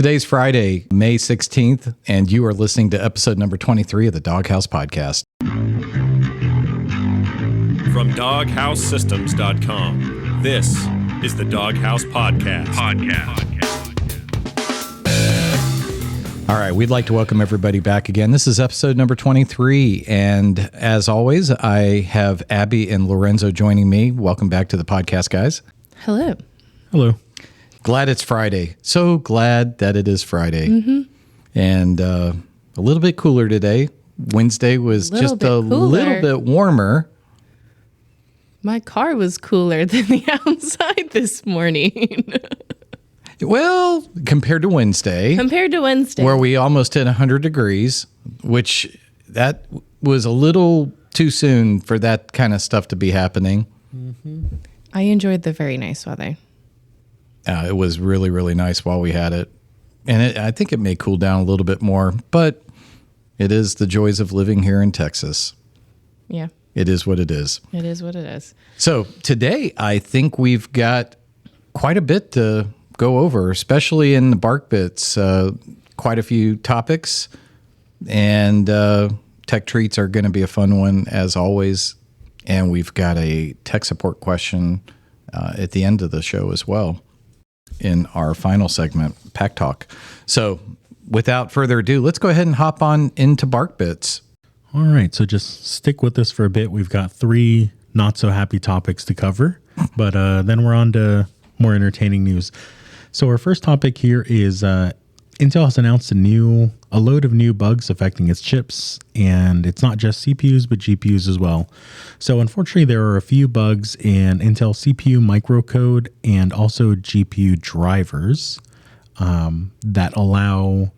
Today's Friday, May 16th, and you are listening to episode number 23 of the DogHouse podcast. From DogHouseSystems.com, this is the DogHouse podcast. All right, we'd like to welcome everybody back again. This is episode number 23, and as always, I have Abby and Lorenzo joining me. Welcome back to the podcast, guys. Hello. Hello. Glad it's Friday. So glad that it is Friday. Mm-hmm. And a little bit cooler today. Wednesday was just a little bit warmer. My car was cooler than the outside this morning. Well, compared to Wednesday. Where we almost hit 100 degrees, which that was a little too soon for that kind of stuff to be happening. Mm-hmm. I enjoyed the very nice weather. It was really, really nice while we had it. And I think it may cool down a little bit more, but it is the joys of living here in Texas. Yeah. It is what it is. It is what it is. So today, I think we've got quite a bit to go over, especially in the Bark Bits. Quite a few topics, and tech treats are going to be a fun one as always. And we've got a tech support question at the end of the show as well in our final segment, Pack Talk. So without further ado, let's go ahead and hop on into Bark Bits. All right, so just stick with us for a bit. We've got 3 not so happy topics to cover, but then we're on to more entertaining news. So our first topic here is Intel has announced a load of new bugs affecting its chips, and it's not just CPUs, but GPUs as well. So unfortunately, there are a few bugs in Intel CPU microcode and also GPU drivers that allow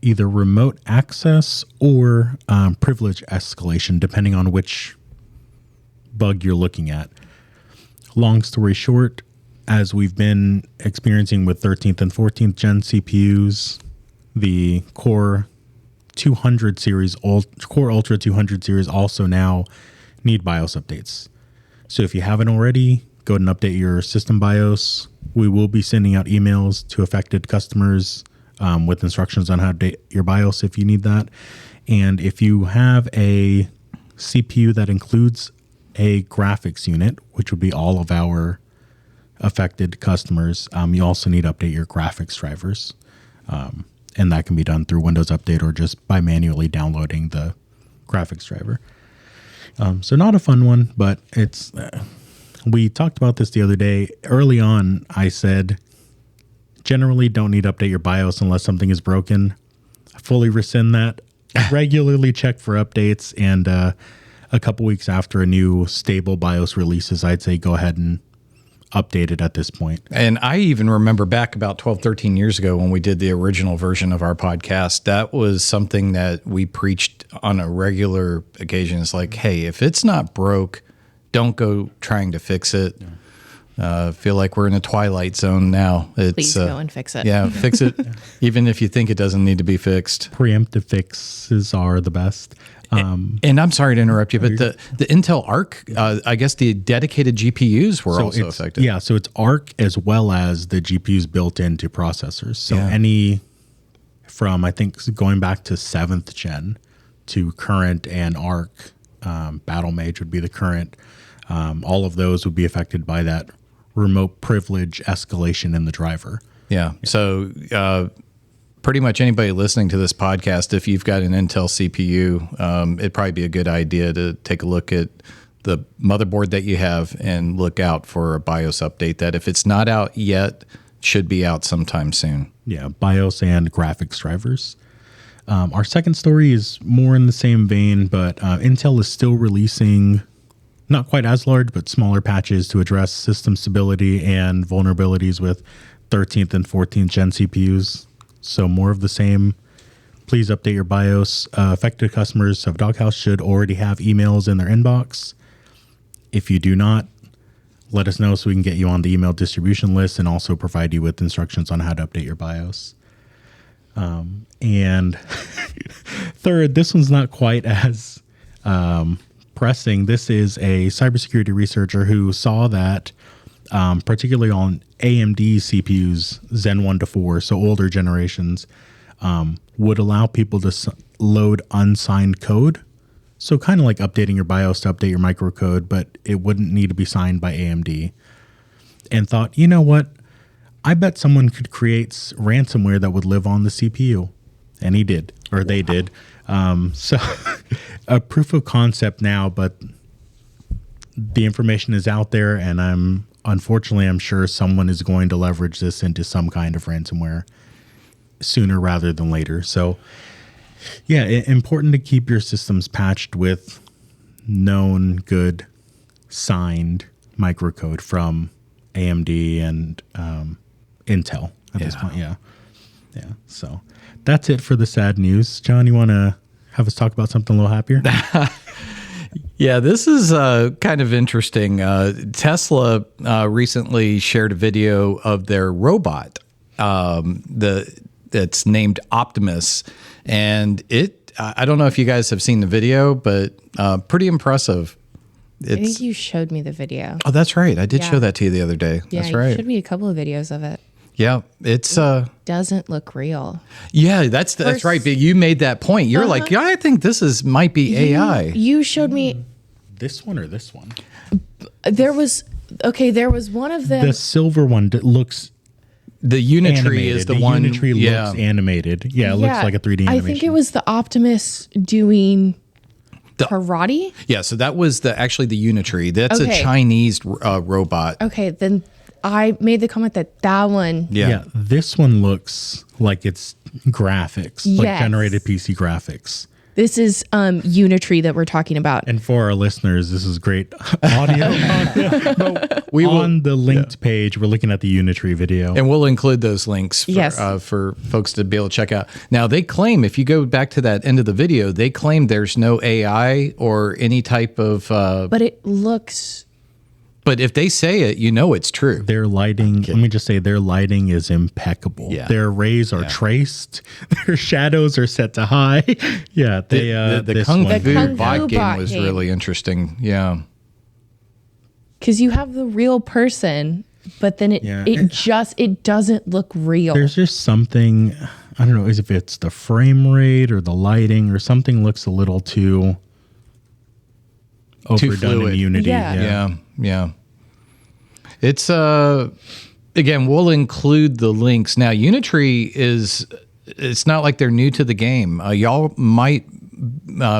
either remote access or privilege escalation, depending on which bug you're looking at. Long story short, as we've been experiencing with 13th and 14th gen CPUs, the Core 200 series, Core Ultra 200 series also now need BIOS updates. So if you haven't already, go ahead and update your system BIOS. We will be sending out emails to affected customers with instructions on how to update your BIOS if you need that. And if you have a CPU that includes a graphics unit, which would be all of our affected customers, you also need to update your graphics drivers. And that can be done through Windows Update or just by manually downloading the graphics driver. So not a fun one, but it's, we talked about this the other day. Early on, I said, generally don't need to update your BIOS unless something is broken. I fully rescind that. Regularly check for updates, and a couple weeks after a new stable BIOS releases, I'd say go ahead and update it at this point. And I even remember back about 12, 13 years ago when we did the original version of our podcast, that was something that we preached on a regular occasion. It's like, hey, if it's not broke, don't go trying to fix it. Yeah. Feel like we're in a twilight zone now. Please go and fix it. Yeah, fix it, even if you think it doesn't need to be fixed. Preemptive fixes are the best. And I'm sorry to interrupt you, but the Intel Arc, I guess the dedicated GPUs were also affected. Yeah, so it's Arc as well as the GPUs built into processors. So any from, I think, going back to 7th gen to current and Arc, Battle Mage would be the current. All of those would be affected by that remote privilege escalation in the driver. Yeah. So pretty much anybody listening to this podcast, if you've got an Intel CPU, it'd probably be a good idea to take a look at the motherboard that you have and look out for a BIOS update that if it's not out yet, should be out sometime soon. Yeah, BIOS and graphics drivers. Our second story is more in the same vein, but Intel is still releasing not quite as large, but smaller patches to address system stability and vulnerabilities with 13th and 14th gen CPUs. So more of the same. Please update your BIOS. Affected customers of DogHouse should already have emails in their inbox. If you do not, let us know so we can get you on the email distribution list and also provide you with instructions on how to update your BIOS. And third, this one's not quite as pressing. This is a cybersecurity researcher who saw that particularly on AMD CPUs, Zen 1 to 4, so older generations, would allow people to load unsigned code. So kind of like updating your BIOS to update your microcode, but it wouldn't need to be signed by AMD. And thought, you know what? I bet someone could create ransomware that would live on the CPU. And he did, or they did. So a proof of concept now, but the information is out there, and I'm sure someone is going to leverage this into some kind of ransomware sooner rather than later. So yeah, important to keep your systems patched with known, good, signed microcode from AMD and Intel at this point. Yeah. So that's it for the sad news. John, you want to have us talk about something a little happier? Yeah, this is kind of interesting. Tesla recently shared a video of their robot that's named Optimus. And I don't know if you guys have seen the video, but pretty impressive. I think you showed me the video. Oh, that's right. I did show that to you the other day. Yeah, that's right. You showed me a couple of videos of it. Yeah, it doesn't look real. Yeah, that's right. But you made that point. You're like, yeah, I think this might be AI. You showed me this one or this one? There was one of them. The silver one that looks the Unitree animated. Is the one. Unitree looks animated. Yeah, it looks like a 3D animation. I think it was the Optimus doing karate. Yeah, so that was actually the Unitree. That's a Chinese robot. Okay, then I made the comment that one. Yeah, this one looks like it's graphics, like generated PC graphics. This is Unitree that we're talking about. And for our listeners, this is great audio. On the linked page, we're looking at the Unitree video. And we'll include those links for folks to be able to check out. Now, they claim, if you go back to that end of the video, they claim there's no AI or any type of... but it looks... But if they say it, you know it's true. Their lighting, let me just say, their lighting is impeccable. Yeah. Their rays are traced. Their shadows are set to high. Yeah, the Kung Fu bot game was really interesting. Yeah, because you have the real person, but then it doesn't look real. There's just something, I don't know, if it's the frame rate or the lighting or something looks a little too overdone in Unity. Yeah. It's again, we'll include the links. Now, Unitree it's not like they're new to the game. Y'all might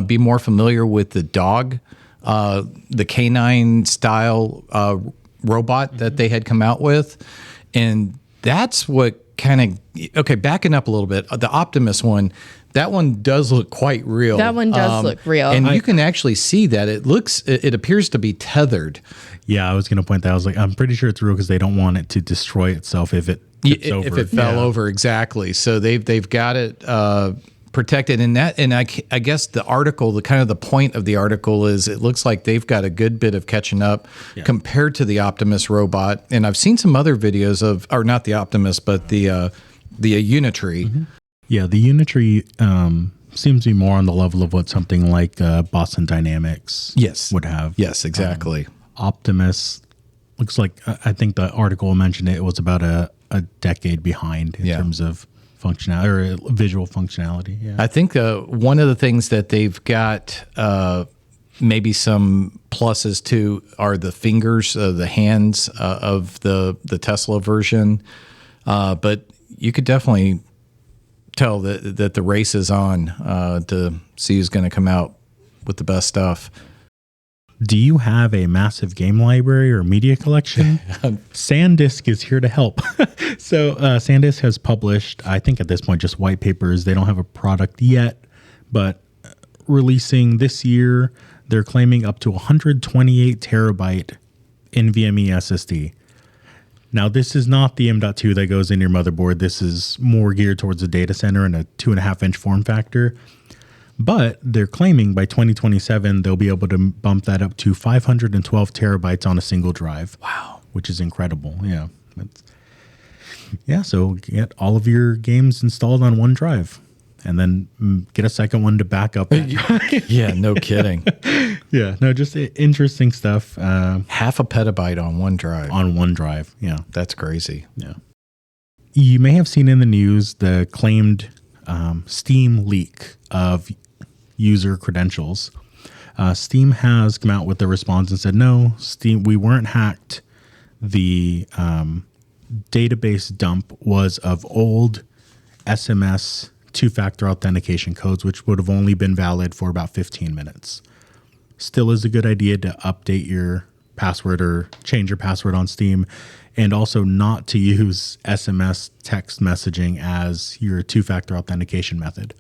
be more familiar with the dog, the canine style robot that they had come out with. And that's what kind of, backing up a little bit, the Optimus one, that one does look quite real. That one does look real. And you can actually see that it appears to be tethered. Yeah, I was going to point that. I was like, I'm pretty sure it's real because they don't want it to destroy itself if it tips over. If it fell over, exactly. So they've got it protected. And I guess the article, the point of the article is it looks like they've got a good bit of catching up compared to the Optimus robot. And I've seen some other videos or not the Optimus, but the Unitree. Mm-hmm. Yeah, the Unitree seems to be more on the level of what something like Boston Dynamics would have. Yes, exactly. Optimus looks like, I think the article mentioned it was about a decade behind in terms of functionality or visual functionality. Yeah. I think one of the things that they've got maybe some pluses to are the fingers, the hands of the Tesla version. But you could definitely tell that the race is on to see who's going to come out with the best stuff. Do you have a massive game library or media collection? SanDisk is here to help. So SanDisk has published, I think at this point, just white papers. They don't have a product yet, but releasing this year, they're claiming up to 128 terabyte NVMe SSD. Now, this is not the M.2 that goes in your motherboard. This is more geared towards the data center and a 2.5-inch form factor. But they're claiming by 2027, they'll be able to bump that up to 512 terabytes on a single drive. Wow. Which is incredible. Yeah. So get all of your games installed on one drive and then get a second one to back up. Yeah, no kidding. Yeah, no, just interesting stuff. Half a petabyte on OneDrive. On OneDrive, yeah. That's crazy. Yeah. You may have seen in the news the claimed Steam leak of user credentials. Steam has come out with the response and said, no, Steam, we weren't hacked. The database dump was of old SMS two-factor authentication codes, which would have only been valid for about 15 minutes. Still is a good idea to update your password or change your password on Steam, and also not to use SMS text messaging as your two-factor authentication method.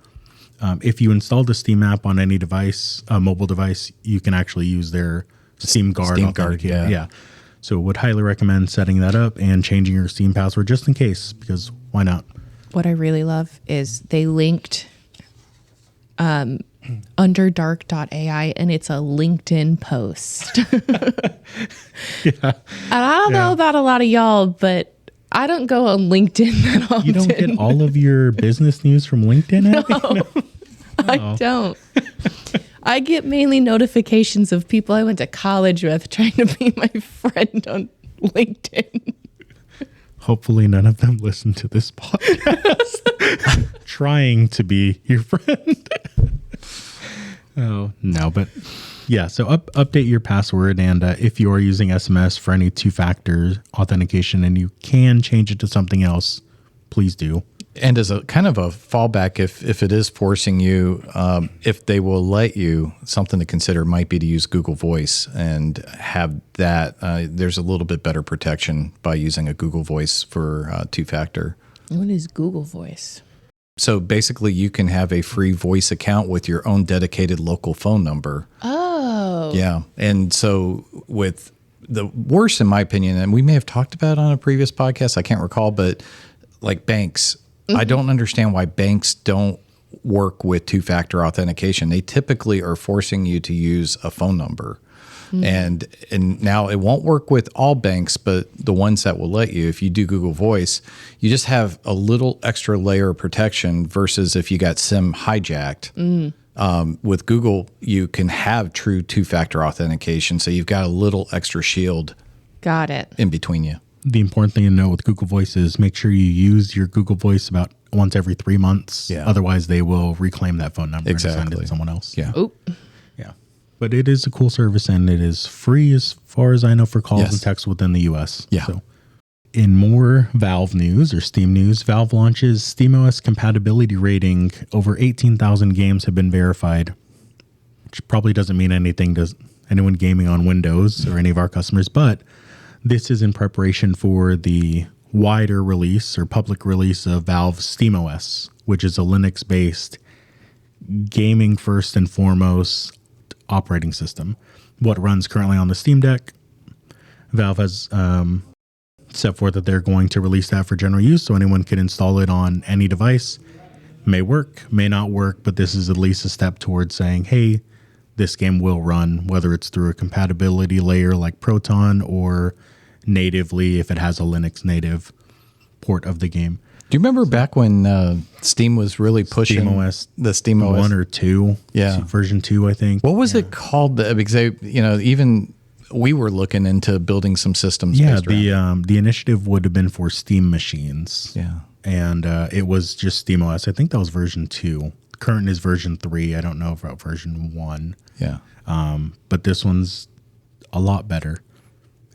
If you install the Steam app on any device, a mobile device, you can actually use their Steam Guard authenticator. Yeah. So would highly recommend setting that up and changing your Steam password just in case, because why not? What I really love is they linked underdark.ai, and it's a LinkedIn post. Yeah. And I don't know about a lot of y'all, but I don't go on LinkedIn that often. You don't get all of your business news from LinkedIn? No, I don't. I get mainly notifications of people I went to college with trying to be my friend on LinkedIn. Hopefully none of them listen to this podcast. Trying to be your friend. Oh, no, but yeah, so update your password, and if you are using SMS for any two-factor authentication and you can change it to something else, please do. And as a kind of a fallback, if it is forcing you, if they will let you, something to consider might be to use Google Voice and have that. There's a little bit better protection by using a Google Voice for two-factor. What is Google Voice? So basically, you can have a free voice account with your own dedicated local phone number. Oh. Yeah. And so with the worst, in my opinion, and we may have talked about it on a previous podcast, I can't recall, but like banks, I don't understand why banks don't work with two-factor authentication. They typically are forcing you to use a phone number. And now it won't work with all banks, but the ones that will let you, if you do Google Voice, you just have a little extra layer of protection versus if you got SIM hijacked. With Google, you can have true two-factor authentication, so you've got a little extra shield. Got it. In between you. The important thing to know with Google Voice is make sure you use your Google Voice about once every 3 months. Yeah. Otherwise, they will reclaim that phone number and assign it Exactly. to someone else. Yeah. Oh. Yeah. But it is a cool service, and it is free as far as I know for calls Yes. and texts within the U.S. Yeah. So, in more Valve news or Steam news, Valve launches SteamOS compatibility rating. Over 18,000 games have been verified, which probably doesn't mean anything to anyone gaming on Windows or any of our customers, but this is in preparation for the wider release or public release of Valve's SteamOS, which is a Linux-based gaming first and foremost operating system. What runs currently on the Steam Deck. Valve has set forth that they're going to release that for general use, so anyone can install it on any device. May work, may not work, but this is at least a step towards saying, hey, this game will run, whether it's through a compatibility layer like Proton or natively if it has a Linux native port of the game. Do you remember back when Steam was really pushing SteamOS, the SteamOS 1 or 2? Yeah. Version 2, I think. What was it called? Because they, even we were looking into building some systems. Yeah, based around. the initiative would have been for Steam machines. Yeah. And it was just SteamOS. I think that was version 2. Current is version 3. I don't know about version 1. Yeah. But this one's a lot better.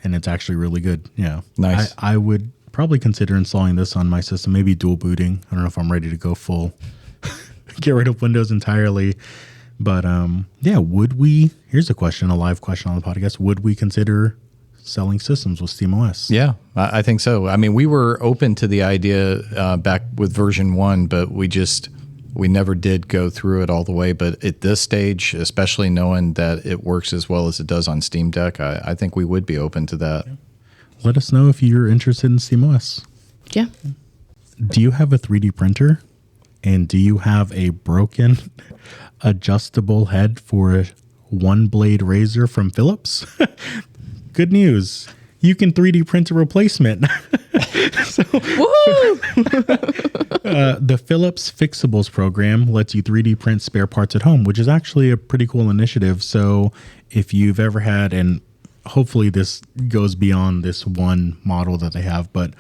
And it's actually really good. Yeah. Nice. I would probably consider installing this on my system, maybe dual booting. I don't know if I'm ready to go full, get rid of Windows entirely. But yeah, here's a question, a live question on the podcast. Would we consider selling systems with SteamOS? Yeah, I think so. I mean, we were open to the idea back with version 1, but we never did go through it all the way. But at this stage, especially knowing that it works as well as it does on Steam Deck, I think we would be open to that. Let us know if you're interested in SteamOS. Yeah. Do you have a 3D printer? And do you have a broken adjustable head for a one-blade razor from Philips? Good news. You can 3D print a replacement. The Philips Fixables program lets you 3D print spare parts at home, which is actually a pretty cool initiative. So if you've ever had, and hopefully this goes beyond this one model that they have, but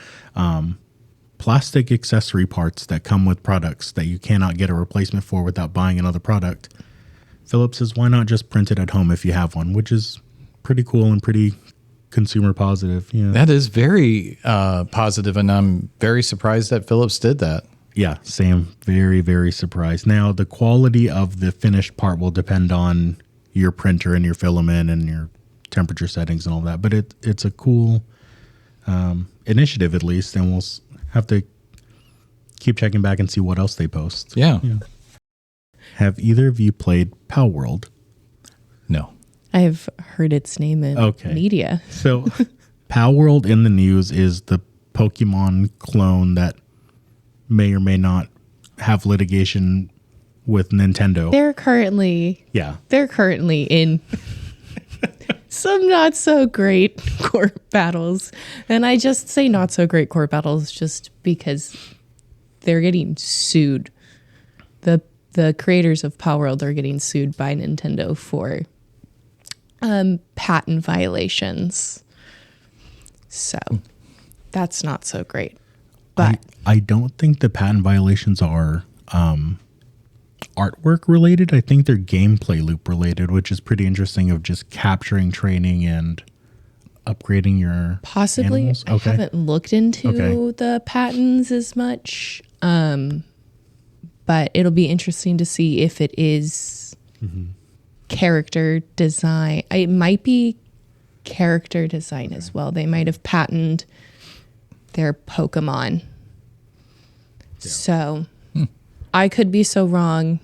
plastic accessory parts that come with products that you cannot get a replacement for without buying another product, Philips says, why not just print it at home if you have one, which is pretty cool and pretty consumer positive. Yeah. That is very positive, and I'm very surprised that Philips did that. Yeah, same. Very, very surprised. Now, the quality of the finished part will depend on your printer and your filament and your temperature settings and all that. But it's a cool initiative, at least, and we'll have to keep checking back and see what else they post. Yeah. Have either of you played Pal World? No. I've heard its name in media. So Pal World in the news is the Pokemon clone that may or may not have litigation with Nintendo. They're currently in some not so great court battles. And I just say not so great court battles just because they're getting sued. The creators of Pal World are getting sued by Nintendo for patent violations. So that's not so great. But I don't think the patent violations are artwork related. I think they're gameplay loop related, which is pretty interesting, of just capturing, training, and upgrading your possibly animals. I haven't looked into the patents as much. But it'll be interesting to see if it is character design. It might be character design as well. They might have patented their Pokemon. Yeah. So I could be so wrong.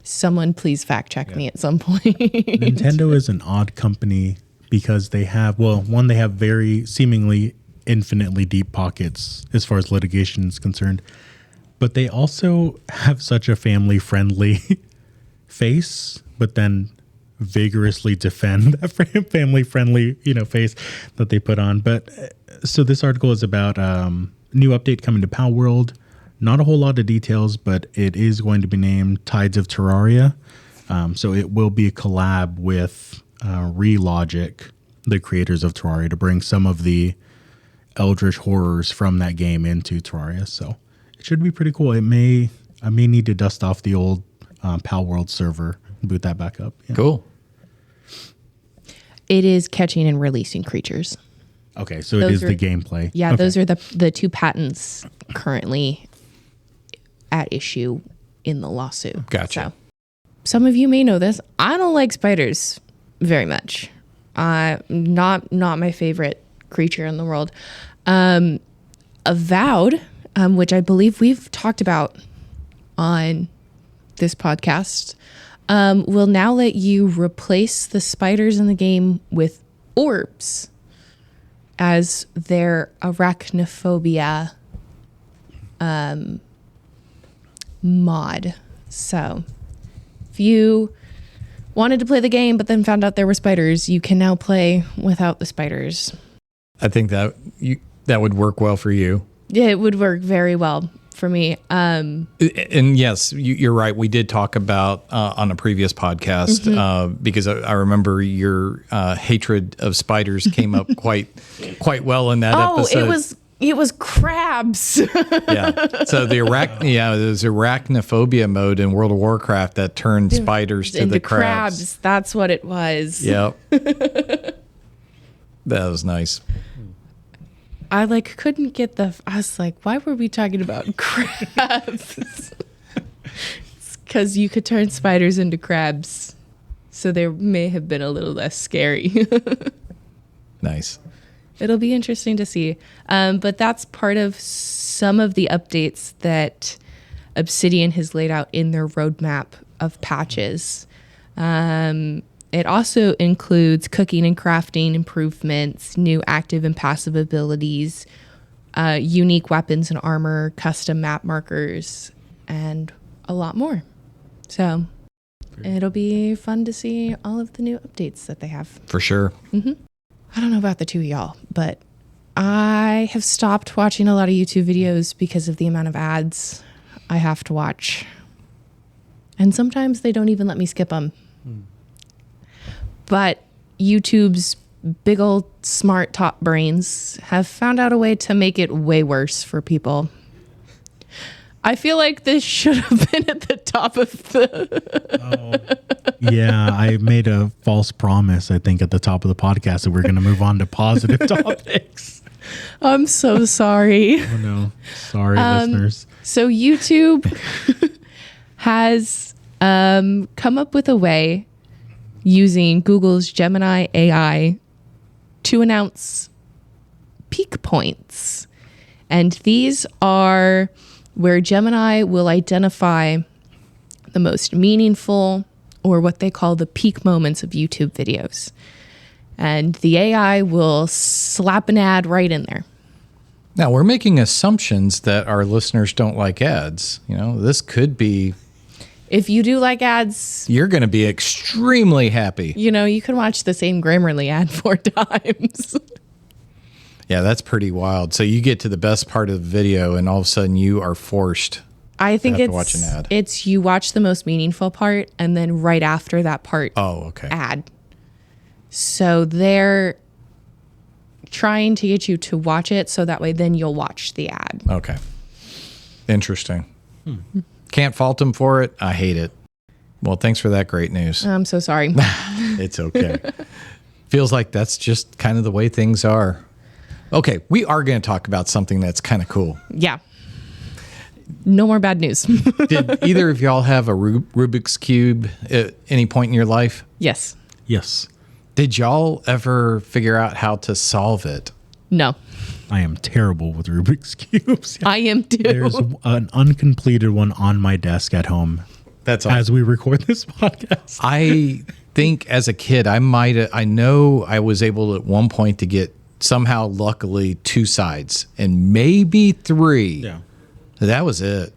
Someone please fact check me at some point. Nintendo is an odd company because they have, they have very seemingly infinitely deep pockets as far as litigation is concerned. But they also have such a family-friendly face, but then vigorously defend that family-friendly, face that they put on. But so this article is about new update coming to Pal World. Not a whole lot of details, but it is going to be named Tides of Terraria. So it will be a collab with Relogic, the creators of Terraria, to bring some of the eldritch horrors from that game into Terraria. So should be pretty cool. I may need to dust off the old Pal World server and boot that back up. Yeah. Cool. It is catching and releasing creatures. Okay, so it is the gameplay. Yeah, okay. Those are the two patents currently at issue in the lawsuit. Gotcha. So, some of you may know this. I don't like spiders very much. Not my favorite creature in the world. Avowed, which I believe we've talked about on this podcast, will now let you replace the spiders in the game with orbs as their arachnophobia mod. So if you wanted to play the game but then found out there were spiders, you can now play without the spiders. I think that would work well for you. Yeah, it would work very well for me. And yes, you're right. We did talk about on a previous podcast because I remember your hatred of spiders came up quite well in that episode. It was crabs. Yeah. So there's arachnophobia mode in World of Warcraft that turned spiders to the crabs. That's what it was. Yep. That was nice. I couldn't get I was like, why were we talking about crabs? It's because you could turn spiders into crabs. So they may have been a little less scary. Nice. It'll be interesting to see. But that's part of some of the updates that Obsidian has laid out in their roadmap of patches. It also includes cooking and crafting improvements, new active and passive abilities, unique weapons and armor, custom map markers, and a lot more. So it'll be fun to see all of the new updates that they have. For sure. I don't know about the two of y'all, but I have stopped watching a lot of YouTube videos because of the amount of ads I have to watch. And sometimes they don't even let me skip them. But YouTube's big old smart top brains have found out a way to make it way worse for people. I feel like this should have been at the top of the... Yeah, I made a false promise, I think, at the top of the podcast that we're going to move on to positive topics. I'm so sorry. Oh, no. Sorry, listeners. So YouTube has come up with a way using Google's Gemini AI to announce peak points. And these are where Gemini will identify the most meaningful, or what they call the peak moments of YouTube videos. And the AI will slap an ad right in there. Now, we're making assumptions that our listeners don't like ads. You know, this could be... If you do like ads, You're going to be extremely happy. you know, you can watch the same Grammarly ad 4 times. Yeah, that's pretty wild. So you get to the best part of the video, and all of a sudden you are forced. I think have to watch an ad. it's you watch the most meaningful part, and then right after that part, Oh, okay. ad. So they're trying to get you to watch it, so that way then you'll watch the ad. Okay. Interesting. Can't fault them for it. I hate it. Well, thanks for that great news. I'm so sorry. It's okay. Feels like that's just kind of the way things are. Okay, we are going to talk about something that's kind of cool. Yeah. No more bad news. Did either of y'all have a Rubik's Cube at any point in your life? Yes. Yes, Did y'all ever figure out how to solve it? No. I am terrible with Rubik's Cubes. I am too. There's an uncompleted one on my desk at home That's as we record this podcast. I think as a kid, I know I was able at one point to get somehow, luckily, 2 sides and maybe 3. Yeah. That was it.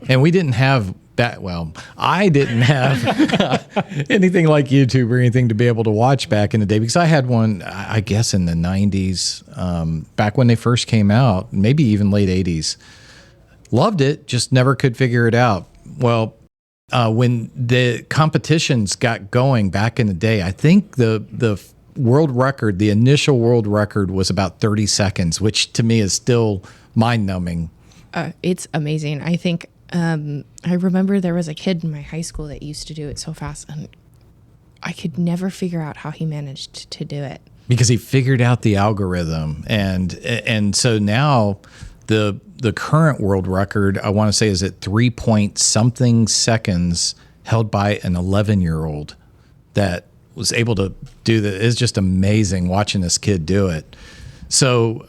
And we didn't have that. Well, I didn't have anything like YouTube or anything to be able to watch back in the day, because I had one, I guess, in the 90s, back when they first came out, maybe even late 80s. Loved it, just never could figure it out. Well, when the competitions got going back in the day, I think the world record, the initial world record, was about 30 seconds, which to me is still mind-numbing. It's amazing. I think I remember there was a kid in my high school that used to do it so fast, and I could never figure out how he managed to do it. Because he figured out the algorithm, and so now the current world record, I want to say, is at 3 point something seconds, held by an 11-year-old that was able to do that. It's just amazing watching this kid do it. So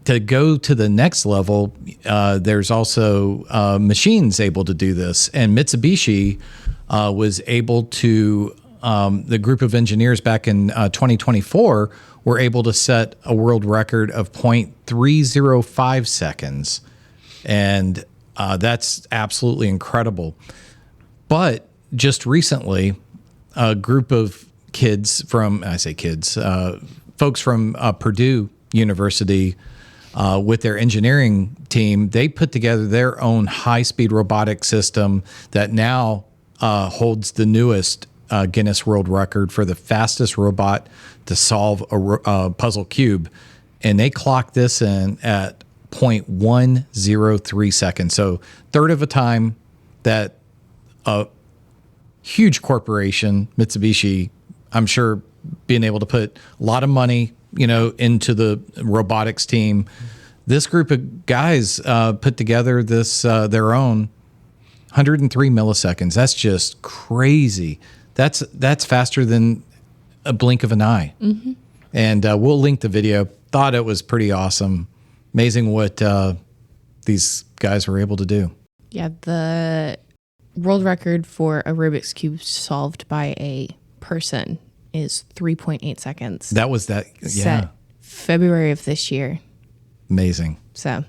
to go to the next level, there's also machines able to do this, and Mitsubishi was able to. The group of engineers back in 2024 were able to set a world record of 0.305 seconds. And that's absolutely incredible. But just recently, a group of kids from, I say kids, folks from Purdue University with their engineering team, they put together their own high-speed robotic system that now holds the newest Guinness World Record for the fastest robot to solve a puzzle cube. And they clocked this in at 0.103 seconds. So third of a time that a huge corporation, Mitsubishi, I'm sure being able to put a lot of money, into the robotics team. This group of guys put together this their own 103 milliseconds. That's just crazy. That's faster than a blink of an eye. Mm-hmm. And we'll link the video. Thought it was pretty awesome. Amazing what these guys were able to do. Yeah, the world record for a Rubik's Cube solved by a person is 3.8 seconds. That was that. Yeah. Set February of this year. Amazing. So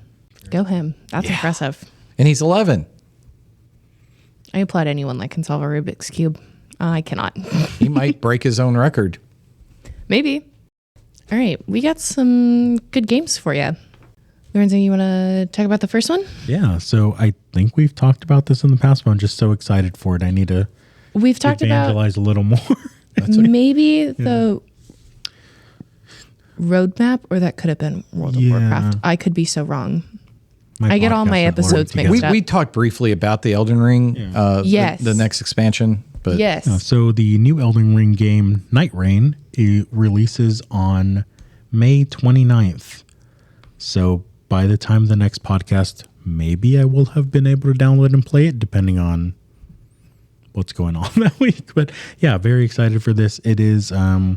go him. That's impressive. And he's 11. I applaud anyone that can solve a Rubik's Cube. I cannot. He might break his own record. Maybe. All right, we got some good games for you. Lorenzo, you want to talk about the first one? Yeah, so I think we've talked about this in the past, but I'm just so excited for it. I need to We've talked about evangelize a little more. maybe the roadmap, or that could have been World of Warcraft. I could be so wrong. I get all my episodes mixed up. We talked briefly about the Elden Ring, Yes. the next expansion. But Yes. So the new Elden Ring game, Nightreign, it releases on May 29th. So by the time of the next podcast, maybe I will have been able to download and play it, depending on what's going on that week. But yeah, very excited for this. It is a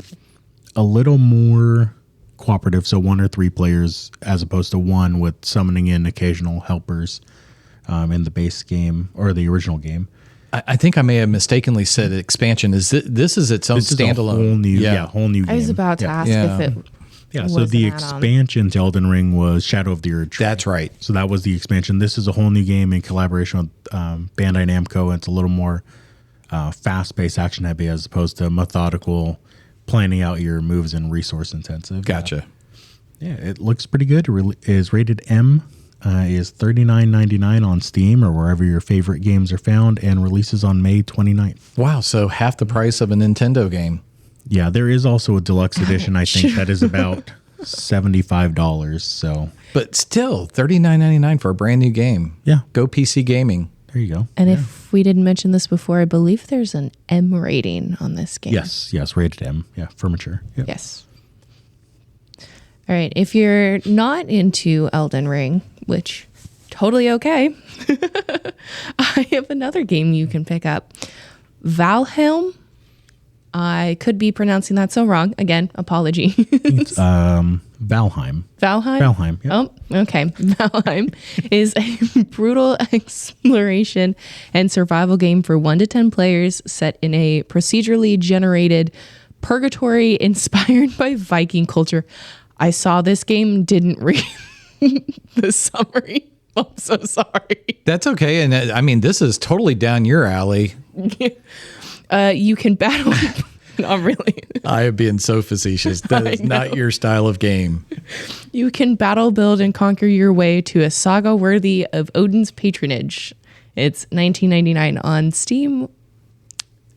little more cooperative, so 1 or 3 players as opposed to 1 with summoning in occasional helpers in the base game or the original game. I think I may have mistakenly said expansion. This is its own standalone. Whole new game. I was about to ask if it so was the an add-on. expansion to Elden Ring was Shadow of the Erd Tree. That's right. So that was the expansion. This is a whole new game in collaboration with Bandai Namco. And it's a little more fast-paced, action-heavy as opposed to methodical, planning out your moves and resource-intensive. Gotcha. Yeah, it looks pretty good. It is rated M. Is $39.99 on Steam or wherever your favorite games are found, and releases on May 29th. Wow, so half the price of a Nintendo game. Yeah, there is also a deluxe edition, I think, that is about $75. So, But still, $39.99 for a brand new game. yeah, Go PC gaming. there you go. And if we didn't mention this before, I believe there's an M rating on this game. Yes, rated M. Yeah, for mature. Yeah. Yes. All right. If you're not into Elden Ring, which totally okay, I have another game you can pick up. Valheim. I could be pronouncing that so wrong. Again, apologies. It's Valheim. Valheim? Valheim, yeah. Oh, okay. Valheim is a brutal exploration and survival game for 1 to 10 players set in a procedurally generated purgatory inspired by Viking culture. I saw this game, didn't read the summary. I'm so sorry. That's okay. And I mean, this is totally down your alley. You can battle. Not really. I am being so facetious. That is not your style of game. You can battle, build, and conquer your way to a saga worthy of Odin's patronage. It's $19.99 on Steam.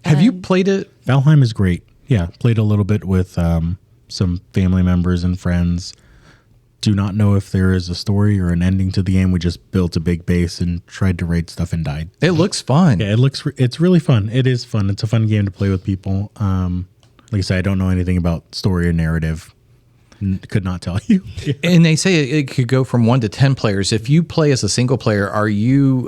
Have you played it? Valheim is great. Yeah, played a little bit with some family members and friends. Do not know if there is a story or an ending to the game. We just built a big base and tried to raid stuff and died. It looks fun. Yeah, it's really fun. It is fun. It's a fun game to play with people. Like I said, I don't know anything about story or narrative. Could not tell you. And they say it could go from 1 to 10 players. If you play as a single player, are you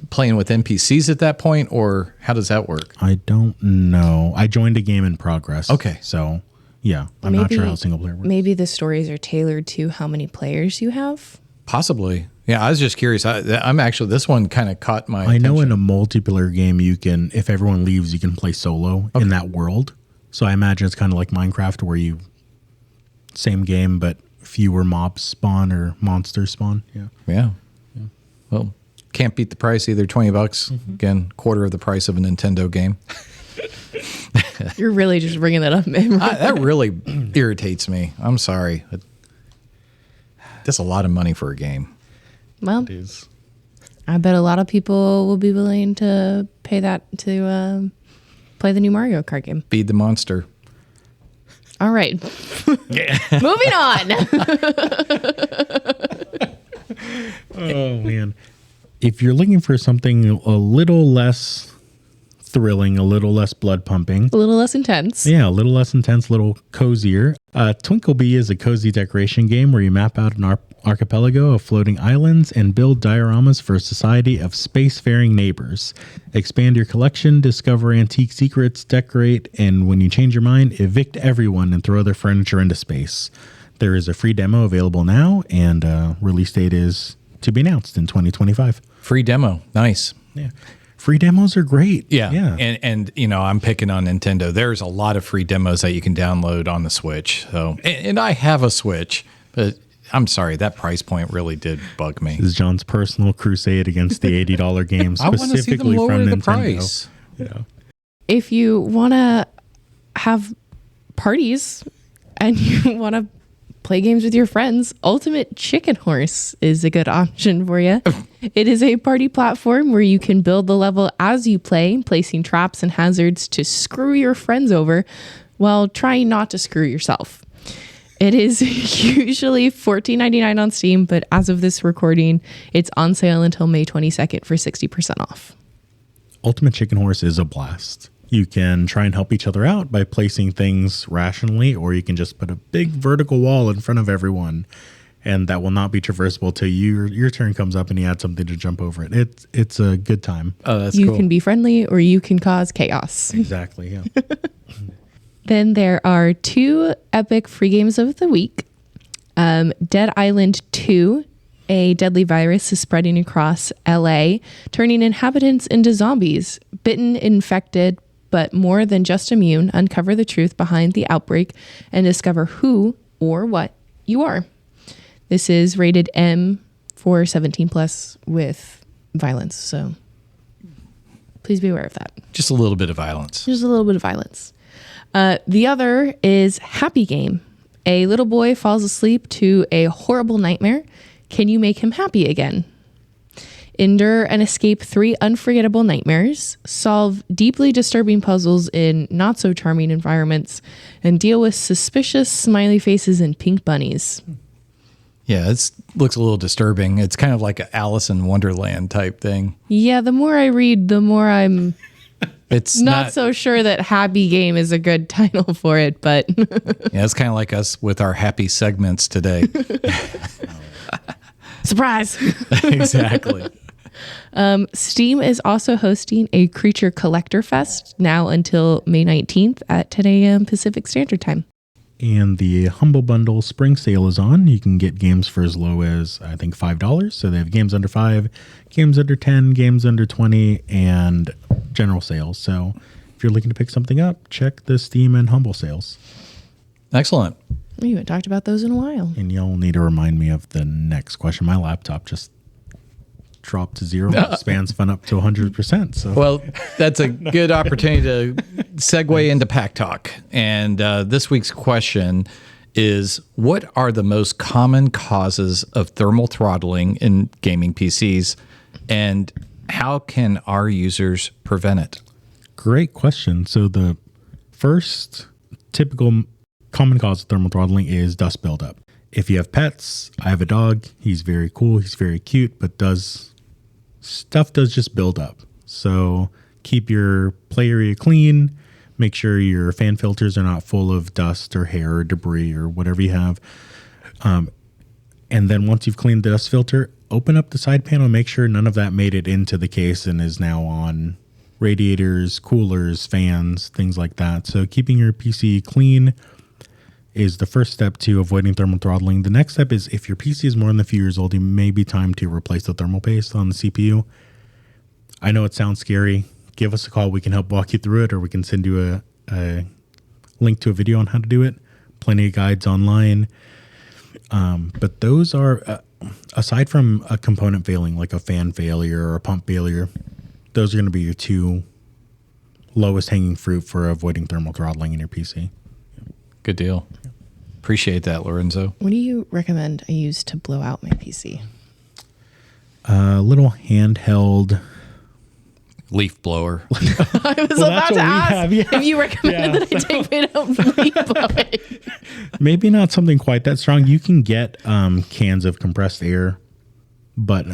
playing with NPCs at that point, or how does that work? I don't know. I joined a game in progress. Okay. So, yeah, I'm not sure how single player works. Maybe the stories are tailored to how many players you have. Possibly. Yeah, I was just curious. I'm actually, this one kind of caught my attention. I know in a multiplayer game, you can, if everyone leaves, you can play solo in that world. So I imagine it's kind of like Minecraft where you, same game, but fewer mobs spawn or monsters spawn. Yeah. Well, can't beat the price either. $20. Mm-hmm. Again, quarter of the price of a Nintendo game. You're really just bringing that up. That really irritates me. I'm sorry. That's a lot of money for a game. Well, It is. I bet a lot of people will be willing to pay that to play the new Mario Kart game. Feed the monster. All right. Moving on. Oh, man. If you're looking for something a little less thrilling, a little less blood pumping. A little less intense. Yeah, a little less intense, a little cozier. Twinkleby is a cozy decoration game where you map out an archipelago of floating islands and build dioramas for a society of spacefaring neighbors. Expand your collection, discover antique secrets, decorate, and when you change your mind, evict everyone and throw their furniture into space. There is a free demo available now, and release date is to be announced in 2025. Free demo. Nice. Yeah. Free demos are great. Yeah. And you know, I'm picking on Nintendo. There's a lot of free demos that you can download on the Switch. So, and I have a Switch, but I'm sorry, that price point really did bug me. This is John's personal crusade against the $80 games, I want to see them specifically lower from the Nintendo. price. Yeah. If you want to have parties and you want to play games with your friends, Ultimate Chicken Horse is a good option for you. It is a party platform where you can build the level as you play, placing traps and hazards to screw your friends over while trying not to screw yourself. It is usually $14.99 on Steam, but as of this recording, it's on sale until May 22nd for 60% off. Ultimate Chicken Horse is a blast. You can try and help each other out by placing things rationally, or you can just put a big vertical wall in front of everyone, and that will not be traversable till your turn comes up and you add something to jump over it. It's a good time. Oh, that's You cool. can be friendly or you can cause chaos. Exactly, yeah. Then there are 2 epic free games of the week. Dead Island 2, a deadly virus is spreading across LA, turning inhabitants into zombies. Bitten, infected, but more than just immune, uncover the truth behind the outbreak and discover who or what you are. This is rated M for 17 plus with violence, so please be aware of that. Just a little bit of violence. Just a little bit of violence. The other is Happy Game. A little boy falls asleep to a horrible nightmare. Can you make him happy again? Endure and escape 3 unforgettable nightmares, solve deeply disturbing puzzles in not so charming environments, and deal with suspicious smiley faces and pink bunnies. Yeah, it looks a little disturbing. It's kind of like an Alice in Wonderland type thing. Yeah, the more I read, the more I'm It's not so sure that Happy Game is a good title for it, but Yeah, it's kind of like us with our happy segments today. surprise. Exactly. Steam is also hosting a Creature Collector Fest now until May 19th at 10 a.m. Pacific Standard Time. And the Humble Bundle spring sale is on. You can get games for as low as, I think, $5. So they have games under 5, games under 10, games under 20, and general sales. So if you're looking to pick something up, check the Steam and Humble sales. Excellent. We haven't talked about those in a while. And you'll need to remind me of the next question. My laptop just dropped to 0. Spans fun up to 100%. So Well, that's a good opportunity to segue into Pack Talk. And this week's question is, what are the most common causes of thermal throttling in gaming PCs, and how can our users prevent it? great question. So the first typical common cause of thermal throttling is dust buildup. If you have pets, I have a dog. He's very cool. He's very cute, but stuff does just build up. So keep your play area clean. Make sure your fan filters are not full of dust or hair or debris or whatever you have. And then once you've cleaned the dust filter, open up the side panel, make sure none of that made it into the case and is now on radiators, coolers, fans, things like that. So keeping your PC clean is the first step to avoiding thermal throttling. The next step is, if your PC is more than a few years old, it may be time to replace the thermal paste on the CPU. I know it sounds scary. Give us a call. We can help walk you through it, or we can send you a link to a video on how to do it. Plenty of guides online. But those are, aside from a component failing, like a fan failure or a pump failure, those are going to be your two lowest hanging fruit for avoiding thermal throttling in your PC. Good deal. Appreciate that, Lorenzo. What do you recommend I use to blow out my PC? A little handheld Leaf blower. I was Well, about that's to what we ask have, yeah. if you recommended that I take it out leaf blowing. Maybe not something quite that strong. You can get cans of compressed air, but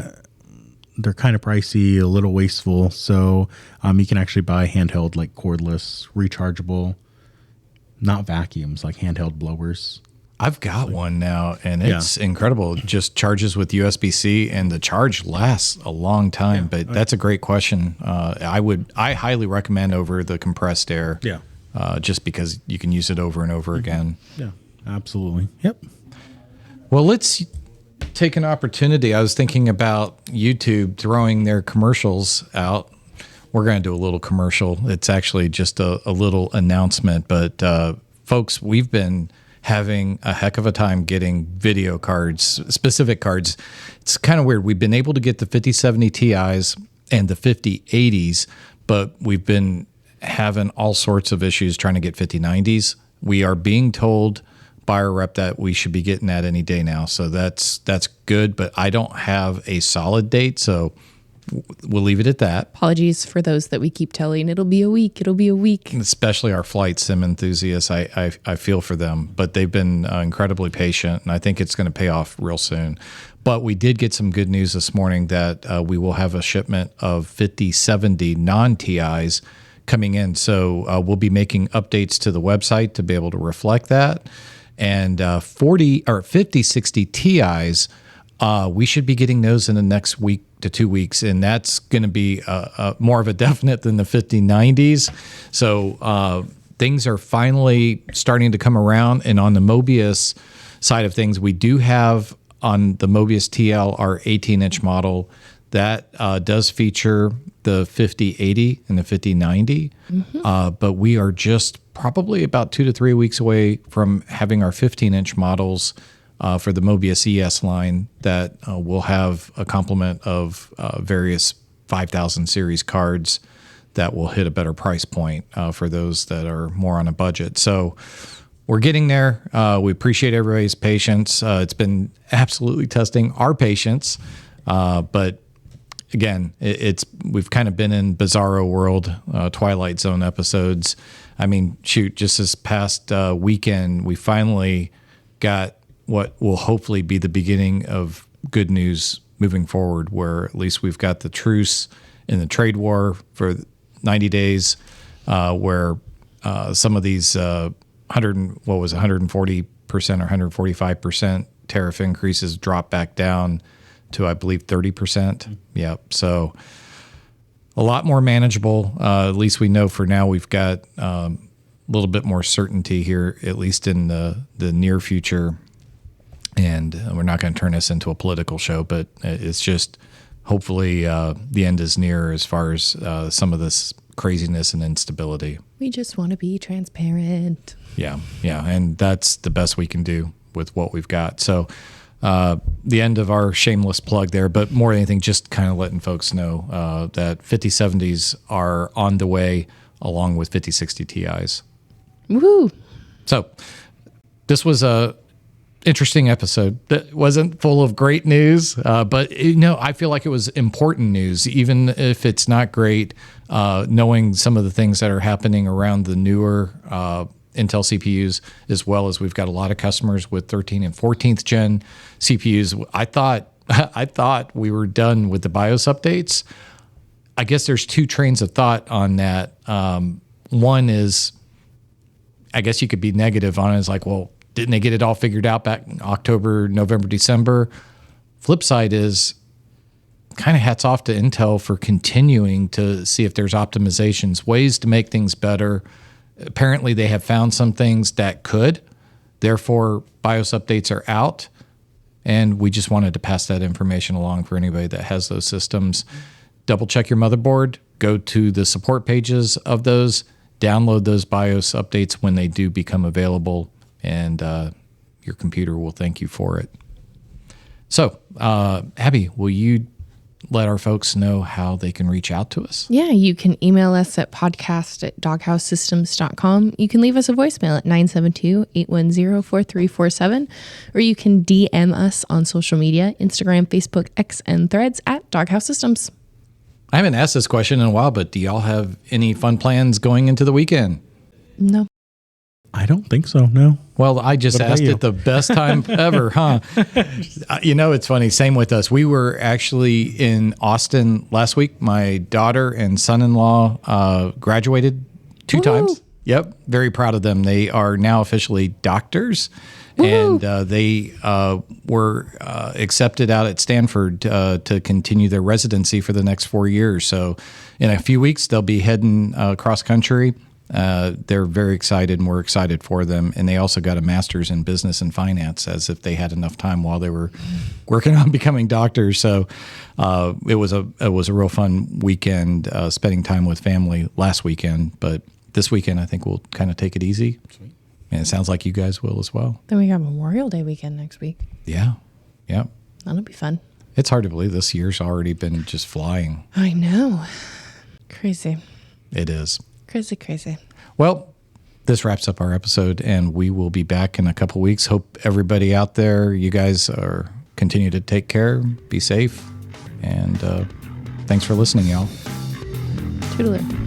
they're kind of pricey, a little wasteful. So you can actually buy handheld, like cordless, rechargeable, not vacuums, like handheld blowers. I've got one now, and it's incredible. It just charges with USB-C, and the charge lasts a long time. But that's a great question. I highly recommend over the compressed air. Yeah. Just because you can use it over and over again. Yeah, absolutely. Yep. Well, let's take an opportunity. I was thinking about YouTube throwing their commercials out. We're going to do a little commercial. It's actually just a little announcement. But folks, we've been having a heck of a time getting video cards, specific cards. It's kind of weird. We've been able to get the 5070 Ti's and the 5080s, but we've been having all sorts of issues trying to get 5090s. We are being told buyer rep that we should be getting that any day now. So that's good, but I don't have a solid date, so we'll leave it at that. Apologies for those that we keep telling it'll be a week. It'll be a week. Especially our flight sim enthusiasts. I feel for them, but they've been incredibly patient, and I think it's going to pay off real soon. But we did get some good news this morning that we will have a shipment of 5070 non-TIs coming in. So we'll be making updates to the website to be able to reflect that. And 5060 TIs, we should be getting those in the next week to 2 weeks, and that's going to be more of a definite than the 5090s. So things are finally starting to come around. And on the Mobius side of things, we do have on the Mobius TL our 18-inch model that does feature the 5080 and the 5090, but we are just probably about 2 to 3 weeks away from having our 15-inch models for the Mobius ES line that will have a complement of various 5000 series cards that will hit a better price point for those that are more on a budget. So we're getting there. We appreciate everybody's patience. It's been absolutely testing our patience, but again, we've kind of been in Bizarro World, Twilight Zone episodes. I mean, shoot, just this past weekend, we finally got what will hopefully be the beginning of good news moving forward, where at least we've got the truce in the trade war for 90 days, where some of these 140% or 145% tariff increases drop back down to, I believe, 30%. Yep. So a lot more manageable. At least we know for now we've got a little bit more certainty here, at least in the near future. And we're not going to turn this into a political show, but it's just hopefully the end is near as far as some of this craziness and instability. We just want to be transparent. Yeah. And that's the best we can do with what we've got. So the end of our shameless plug there, but more than anything, just kind of letting folks know that 5070s are on the way along with 5060 Ti's. Woohoo! So this was a interesting episode that wasn't full of great news, but I feel like it was important news, even if it's not great, knowing some of the things that are happening around the newer Intel CPUs, as well as we've got a lot of customers with 13th and 14th gen CPUs. I thought we were done with the BIOS updates. I guess there's two trains of thought on that. One is, I guess you could be negative on it. It's like, well, didn't they get it all figured out back in October, November, December? Flip side is kind of hats off to Intel for continuing to see if there's optimizations, ways to make things better. Apparently, they have found some things that could. Therefore, BIOS updates are out. And we just wanted to pass that information along for anybody that has those systems. Double check your motherboard. Go to the support pages of those. Download those BIOS updates when they do become available. And your computer will thank you for it. So, Abby, will you let our folks know how they can reach out to us? Yeah, you can email us at podcast@doghousesystems.com. You can leave us a voicemail at 972-810-4347, or you can DM us on social media, Instagram, Facebook, X, and Threads at Doghouse Systems. I haven't asked this question in a while, but do y'all have any fun plans going into the weekend? No. I don't think so, no. Well, I just asked it the best time ever, huh? It's funny. Same with us. We were actually in Austin last week. My daughter and son-in-law graduated 2 times. Yep. Very proud of them. They are now officially doctors. Woo-hoo. And they were accepted out at Stanford to continue their residency for the next 4 years. So in a few weeks, they'll be heading cross country. They're very excited, and we're excited for them. And they also got a master's in business and finance, as if they had enough time while they were working on becoming doctors. So it was a real fun weekend, spending time with family last weekend. But this weekend, I think we'll kind of take it easy. Sweet. And it sounds like you guys will as well. Then we got Memorial Day weekend next week. Yeah. Yep. That'll be fun. It's hard to believe this year's already been just flying. I know. Crazy. It is. Crazy. Well, this wraps up our episode, and we will be back in a couple weeks. Hope everybody out there, you guys continue to take care, be safe, and thanks for listening, y'all. Toodaloo.